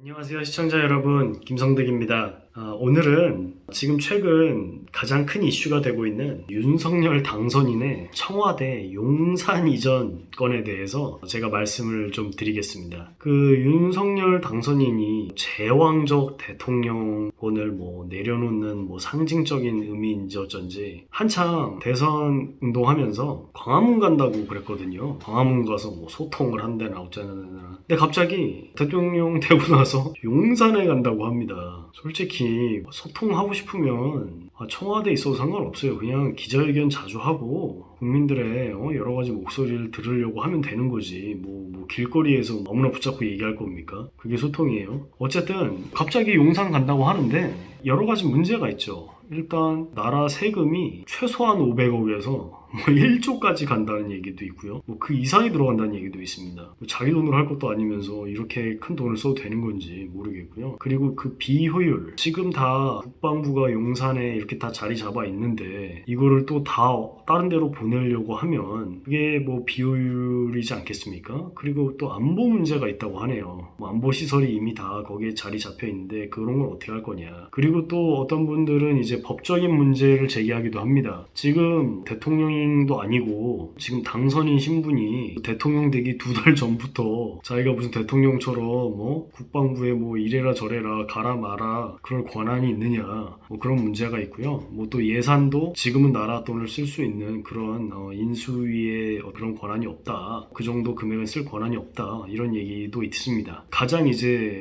안녕하세요 시청자 여러분, 김성득입니다. 오늘은 지금 최근 가장 큰 이슈가 되고 있는 윤석열 당선인의 청와대 용산 이전 건에 대해서 제가 말씀을 좀 드리겠습니다. 그 윤석열 당선인이 제왕적 대통령권을 내려놓는 상징적인 의미인지 어쩐지 한창 대선 운동하면서 광화문 간다고 그랬거든요. 광화문 가서 소통을 한다나 어쩌나. 근데 갑자기 대통령 되고 나서 용산에 간다고 합니다. 솔직히 소통하고 싶으면 청와대에 있어도 상관없어요. 그냥 기자회견 자주 하고 국민들의 여러 가지 목소리를 들으려고 하면 되는 거지. 길거리에서 너무나 붙잡고 얘기할 겁니까? 그게 소통이에요. 어쨌든 갑자기 용산 간다고 하는데 여러 가지 문제가 있죠. 일단 나라 세금이 최소한 500억에서 1조까지 간다는 얘기도 있고요. 그 이상이 들어간다는 얘기도 있습니다. 자기 돈으로 할 것도 아니면서 이렇게 큰 돈을 써도 되는 건지 모르겠고요. 그리고 그 비효율, 지금 다 국방부가 용산에 이렇게 다 자리 잡아 있는데 이거를 또 다 다른 데로 보내려고 하면 그게 비효율이지 않겠습니까? 그리고 또 안보 문제가 있다고 하네요. 안보 시설이 이미 다 거기에 자리 잡혀 있는데 그런 걸 어떻게 할 거냐. 그리고 또 어떤 분들은 이제 법적인 문제를 제기하기도 합니다. 지금 대통령도 아니고 지금 당선인 신분이 대통령 되기 2달 전부터 자기가 무슨 대통령처럼 국방부에 이래라 저래라 가라 마라 그럴 권한이 있느냐 그런 문제가 있고요. 또 예산도 지금은 나라 돈을 쓸 수 있는 그런 인수위의 그런 권한이 없다. 그 정도 금액은 쓸 권한이 없다. 이런 얘기도 있습니다.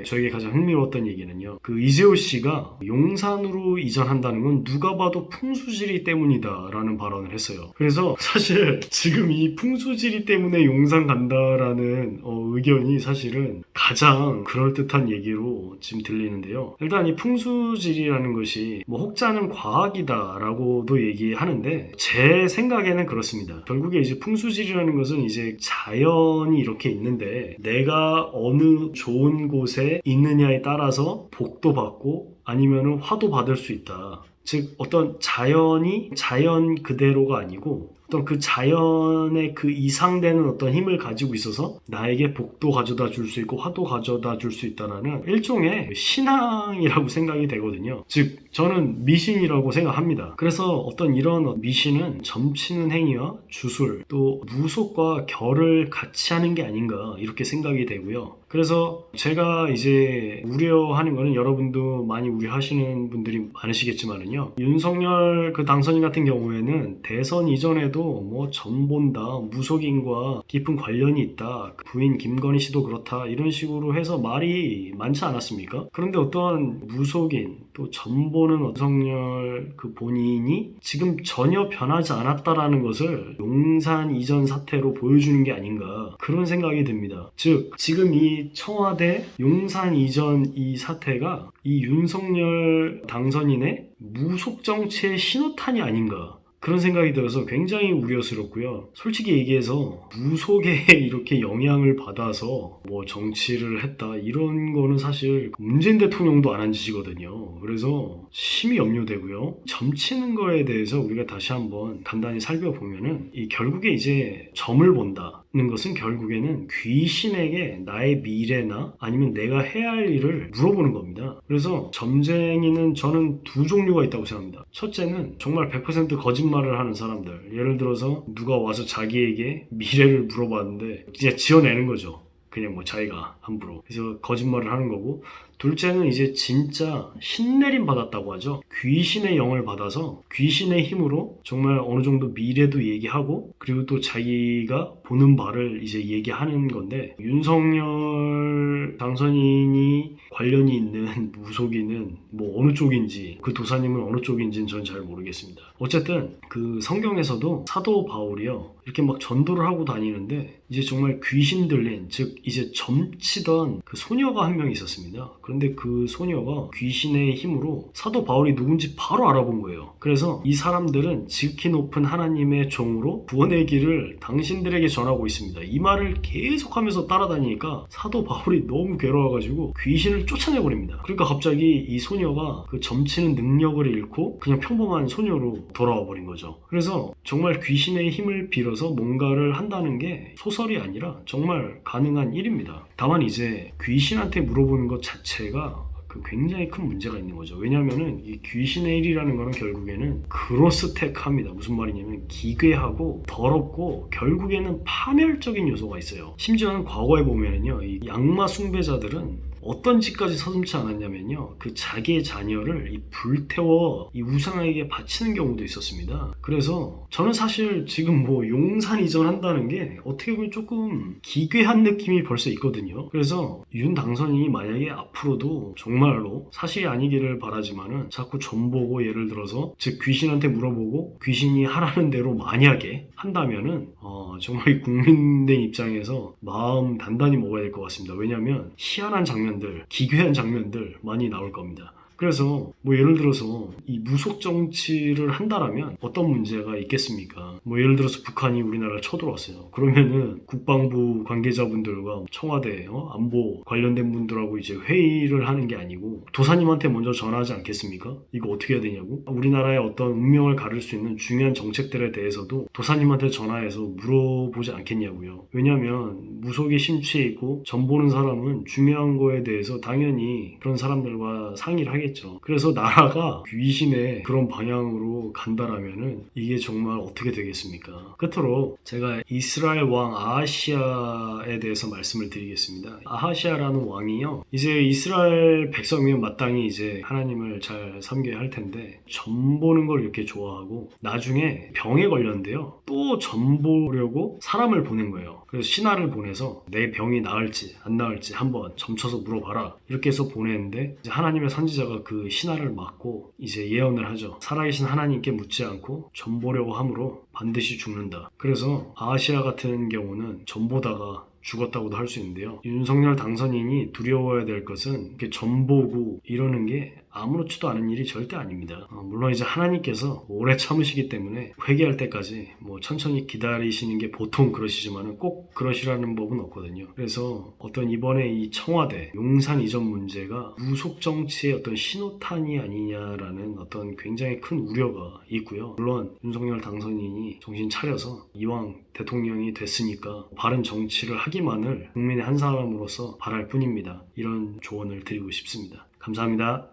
저에게 가장 흥미로웠던 얘기는요. 그 이재호 씨가 용산으로 이전한다는 건 누가 봐도 풍수지리 때문이다 라는 발언을 했어요. 그래서 사실 지금 이 풍수지리 때문에 용산 간다라는 의견이 사실은 가장 그럴듯한 얘기로 지금 들리는데요. 일단 이 풍수지리라는 것이 혹자는 과학이다 라고도 얘기하는데 제 생각에는 그렇습니다. 결국에 이제 풍수지리라는 것은 이제 자연이 이렇게 있는데 내가 어느 좋은 곳에 있느냐에 따라서 복도 받고 아니면은 화도 받을 수 있다. 즉 어떤 자연이 자연 그대로가 아니고 어떤 그 자연의 그 이상되는 어떤 힘을 가지고 있어서 나에게 복도 가져다 줄 수 있고 화도 가져다 줄 수 있다라는 일종의 신앙이라고 생각이 되거든요. 즉 저는 미신이라고 생각합니다. 그래서 어떤 이런 미신은 점치는 행위와 주술 또 무속과 결을 같이 하는 게 아닌가 이렇게 생각이 되고요. 그래서 제가 이제 우려하는 거는 여러분도 많이 우려하시는 분들이 많으시겠지만은요. 윤석열 그 당선인 같은 경우에는 대선 이전에도 전본다, 무속인과 깊은 관련이 있다, 부인 김건희 씨도 그렇다 이런 식으로 해서 말이 많지 않았습니까? 그런데 어떤 무속인 또 전보는 윤석열 그 본인이 지금 전혀 변하지 않았다라는 것을 용산 이전 사태로 보여주는 게 아닌가 그런 생각이 듭니다. 즉 지금 이 청와대 용산 이전 이 사태가 이 윤석열 당선인의 무속 정치의 신호탄이 아닌가 그런 생각이 들어서 굉장히 우려스럽고요. 솔직히 얘기해서 무속에 이렇게 영향을 받아서 정치를 했다 이런 거는 사실 문재인 대통령도 안 한 짓이거든요. 그래서 심히 염려되고요. 점치는 거에 대해서 우리가 다시 한번 간단히 살펴보면은 결국에 이제 점을 본다는 것은 결국에는 귀신에게 나의 미래나 아니면 내가 해야 할 일을 물어보는 겁니다. 그래서 점쟁이는 저는 두 종류가 있다고 생각합니다. 첫째는 정말 100% 거짓말을 하는 사람들. 예를 들어서 누가 와서 자기에게 미래를 물어봤는데 그냥 지어내는 거죠. 그냥 자기가 함부로. 그래서 거짓말을 하는 거고, 둘째는 이제 진짜 신내림 받았다고 하죠. 귀신의 영을 받아서 귀신의 힘으로 정말 어느 정도 미래도 얘기하고 그리고 또 자기가 보는 바를 이제 얘기하는 건데 윤석열 당선인이 관련이 있는 무속인은 어느 쪽인지 그 도사님은 어느 쪽인지는 저는 잘 모르겠습니다. 어쨌든 그 성경에서도 사도 바울이요 이렇게 전도를 하고 다니는데 이제 정말 귀신 들린 즉 이제 점치던 그 소녀가 한 명 있었습니다. 그런데 그 소녀가 귀신의 힘으로 사도 바울이 누군지 바로 알아본 거예요. 그래서 이 사람들은 지극히 높은 하나님의 종으로 구원의 길을 당신들에게 전하고 있습니다. 이 말을 계속하면서 따라다니니까 사도 바울이 너무 괴로워가지고 귀신을 쫓아내버립니다. 그러니까 갑자기 이 소녀가 그 점치는 능력을 잃고 그냥 평범한 소녀로 돌아와 버린 거죠. 그래서 정말 귀신의 힘을 빌어서 뭔가를 한다는 게 소설이 아니라 정말 가능한 일입니다. 다만 이제 귀신한테 물어보는 것 자체 자체가 굉장히 큰 문제가 있는 거죠. 왜냐하면은 이 귀신의 일이라는 거는 결국에는 그로스텍합니다. 무슨 말이냐면 기괴하고 더럽고 결국에는 파멸적인 요소가 있어요. 심지어는 과거에 보면은요, 이 악마 숭배자들은 어떤 짓까지 서슴지 않았냐면요, 그 자기의 자녀를 불태워 이 우상에게 바치는 경우도 있었습니다. 그래서 저는 사실 지금 뭐 용산 이전한다는 게 어떻게 보면 조금 기괴한 느낌이 벌써 있거든요. 그래서 윤 당선인이 만약에 앞으로도 정말로 사실이 아니기를 바라지만은 자꾸 전보고, 예를 들어서 즉 귀신한테 물어보고 귀신이 하라는 대로 만약에 한다면은 정말 이 국민들 입장에서 마음 단단히 먹어야 될 것 같습니다. 왜냐하면 희한한 장면들, 기괴한 장면들 많이 나올 겁니다. 그래서 뭐 예를 들어서 이 무속 정치를 한다라면 어떤 문제가 있겠습니까? 뭐 예를 들어서 북한이 우리나라를 쳐들어왔어요. 그러면은 국방부 관계자분들과 청와대 안보 관련된 분들하고 이제 회의를 하는 게 아니고 도사님한테 먼저 전화하지 않겠습니까? 이거 어떻게 해야 되냐고? 우리나라의 어떤 운명을 가를 수 있는 중요한 정책들에 대해서도 도사님한테 전화해서 물어보지 않겠냐고요. 왜냐하면 무속에 심취해 있고 전 보는 사람은 중요한 거에 대해서 당연히 그런 사람들과 상의를 하겠죠. 그래서 나라가 귀신의 그런 방향으로 간다라면은 이게 정말 어떻게 되겠습니까? 끝으로 제가 이스라엘 왕 아하시아에 대해서 말씀을 드리겠습니다. 아하시아라는 왕이요, 이제 이스라엘 백성이면 마땅히 이제 하나님을 잘 섬겨야 할 텐데 점 보는 걸 이렇게 좋아하고 나중에 병에 걸렸는데요, 또 점 보려고 사람을 보낸 거예요. 그래서 신하를 보내서 내 병이 나을지 안 나을지 한번 점쳐서 물어봐라, 이렇게 해서 보냈는데 이제 하나님의 선지자가 그 신하를 막고 이제 예언을 하죠. 살아계신 하나님께 묻지 않고 점 보려고 함으로 반드시 죽는다. 그래서 아하시아 같은 경우는 점 보다가 죽었다고도 할 수 있는데요, 윤석열 당선인이 두려워해야 될 것은 이렇게 점 보고 이러는 게 아무렇지도 않은 일이 절대 아닙니다. 물론 이제 하나님께서 오래 참으시기 때문에 회개할 때까지 뭐 천천히 기다리시는 게 보통 그러시지만은 꼭 그러시라는 법은 없거든요. 그래서 어떤 이번에 이 청와대 용산 이전 문제가 무속 정치의 어떤 신호탄이 아니냐라는 어떤 굉장히 큰 우려가 있고요. 물론 윤석열 당선인이 정신 차려서 이왕 대통령이 됐으니까 바른 정치를 하기만을 국민의 한 사람으로서 바랄 뿐입니다. 이런 조언을 드리고 싶습니다. 감사합니다.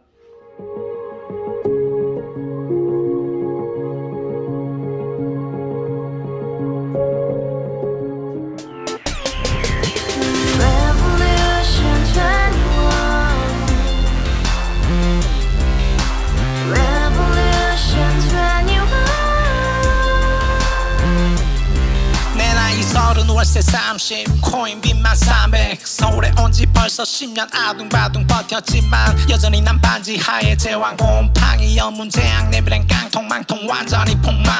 월세 30 코인 빚만 300 서울에 온 지 벌써 10년 아둥바둥 버텼지만 여전히 난 반지 하에 제왕 곰팡이 연문제약 내비랭 깡통 망통 완전히 폭망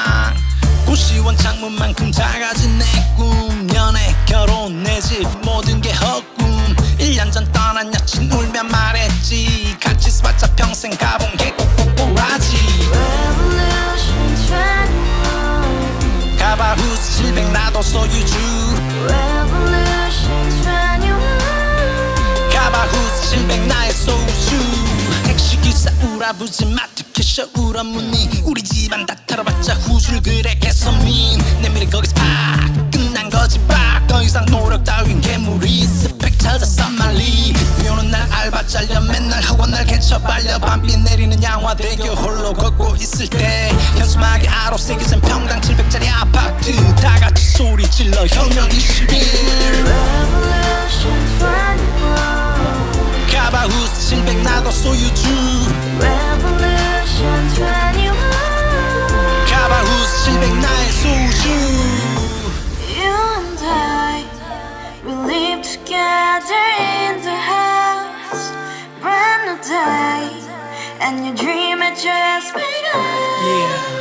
고시원 창문만큼 작아진 내 꿈 연애 결혼 내 집 모든 게 헛꿈 1년 전 떠난 여친 울며 말했지 같이 써봤자 평생 가본 게 꼭꼭꼭라지 가바후스 700 나도 소유주 가바후스 700 나의 소주 택시기사 우라부지 마트 캐셔 울어무니 우리 집안 다 털어봤자 후줄 그래 개선민 내미래 거기서 팍 끝난 거지 팍 더 이상 노력 따윈 괴물이 스펙 찾아서 말리 비오는 날 알바 잘려 맨날 학원 날 개쳐 발려 밤비 내리는 양화대교 홀로 걷고 있을 때 현수막에 아로 새겨진 평당 700짜리 아파트 다같이 소리 질러 혁명 21 가바후스 700 나도 소유주 가바후스 700 나의 소주 Together in the house, brand new day, and your dream had just begun. Yeah.